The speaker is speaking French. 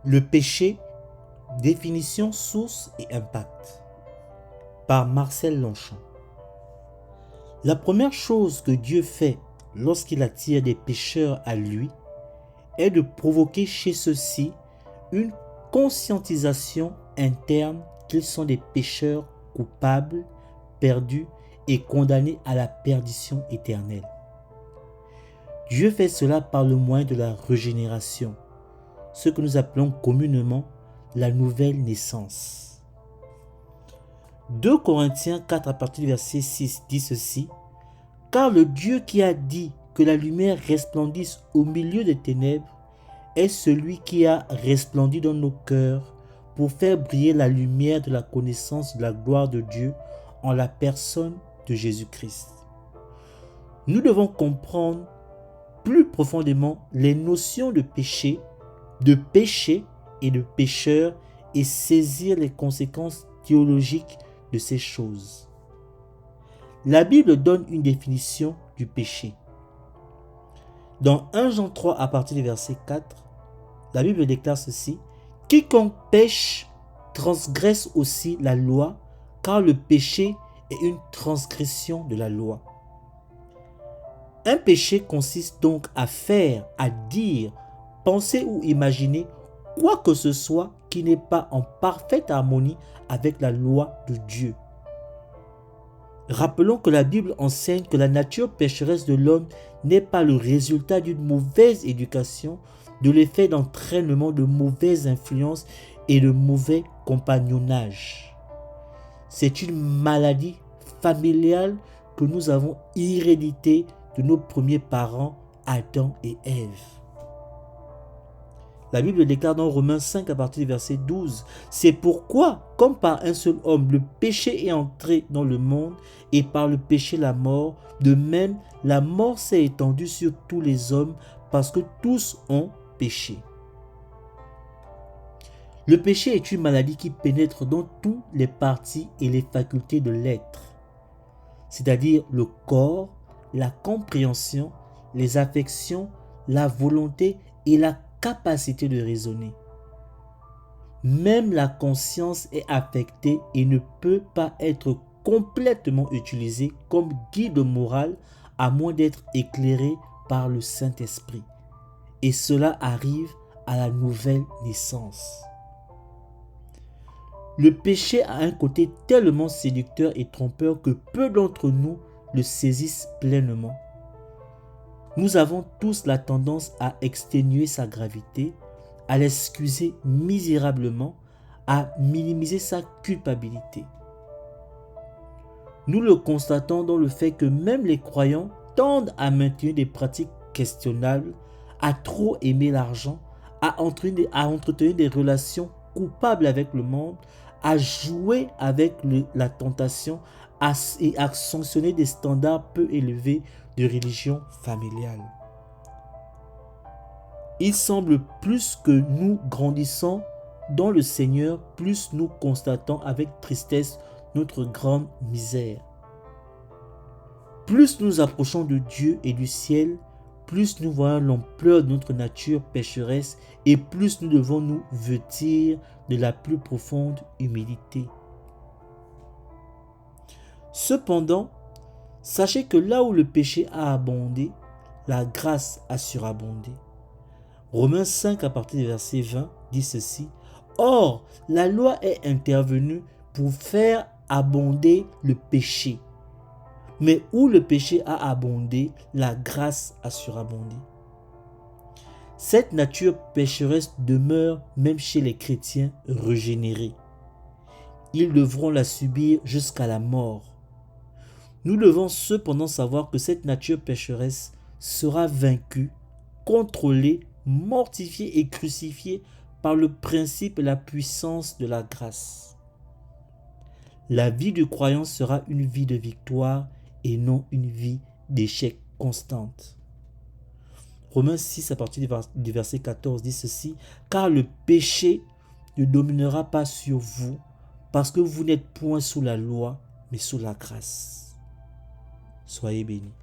Le péché, définition, source et impact, par Marcel Longchamp. La première chose que Dieu fait lorsqu'il attire des pécheurs à lui est de provoquer chez ceux-ci une conscientisation interne qu'ils sont des pécheurs coupables, perdus et condamnés à la perdition éternelle. Dieu fait cela par le moyen de la régénération, ce que nous appelons communément la nouvelle naissance. 2 Corinthiens 4 à partir du verset 6 dit ceci: « Car le Dieu qui a dit que la lumière resplendisse au milieu des ténèbres est celui qui a resplendi dans nos cœurs pour faire briller la lumière de la connaissance de la gloire de Dieu en la personne de Jésus-Christ. » Nous devons comprendre plus profondément les notions de péché et de pécheur et saisir les conséquences théologiques de ces choses. La Bible donne une définition du péché. Dans 1 Jean 3 à partir du verset 4, la Bible déclare ceci: « Quiconque pêche transgresse aussi la loi, car le péché est une transgression de la loi. » Un péché consiste donc à faire, à dire, penser ou imaginer quoi que ce soit qui n'est pas en parfaite harmonie avec la loi de Dieu. Rappelons que la Bible enseigne que la nature pécheresse de l'homme n'est pas le résultat d'une mauvaise éducation, de l'effet d'entraînement de mauvaises influences et de mauvais compagnonnage. C'est une maladie familiale que nous avons héréditée de nos premiers parents, Adam et Ève. La Bible déclare dans Romains 5 à partir du verset 12, « C'est pourquoi, comme par un seul homme, le péché est entré dans le monde, et par le péché la mort, de même la mort s'est étendue sur tous les hommes, parce que tous ont péché. » Le péché est une maladie qui pénètre dans toutes les parties et les facultés de l'être, c'est-à-dire le corps, la compréhension, les affections, la volonté et la capacité de raisonner. Même la conscience est affectée et ne peut pas être complètement utilisée comme guide moral à moins d'être éclairée par le Saint-Esprit. Et cela arrive à la nouvelle naissance. Le péché a un côté tellement séducteur et trompeur que peu d'entre nous le saisissent pleinement. Nous avons tous la tendance à exténuer sa gravité, à l'excuser misérablement, à minimiser sa culpabilité. Nous le constatons dans le fait que même les croyants tendent à maintenir des pratiques questionnables, à trop aimer l'argent, à entretenir des relations coupables avec le monde, à jouer avec la tentation et à sanctionner des standards peu élevés de religion familiale. Il semble plus que nous grandissons dans le Seigneur, plus nous constatons avec tristesse notre grande misère. Plus nous approchons de Dieu et du ciel, plus nous voyons l'ampleur de notre nature pécheresse et plus nous devons nous vêtir de la plus profonde humilité. Cependant, sachez que là où le péché a abondé, la grâce a surabondé. Romains 5 à partir du verset 20 dit ceci: « Or, la loi est intervenue pour faire abonder le péché. Mais où le péché a abondé, la grâce a surabondé. » Cette nature pécheresse demeure même chez les chrétiens régénérés. Ils devront la subir jusqu'à la mort. Nous devons cependant savoir que cette nature pécheresse sera vaincue, contrôlée, mortifiée et crucifiée par le principe et la puissance de la grâce. La vie du croyant sera une vie de victoire et non une vie d'échec constante. Romains 6 à partir du verset 14 dit ceci: « Car le péché ne dominera pas sur vous, parce que vous n'êtes point sous la loi, mais sous la grâce. » Soyez bénis.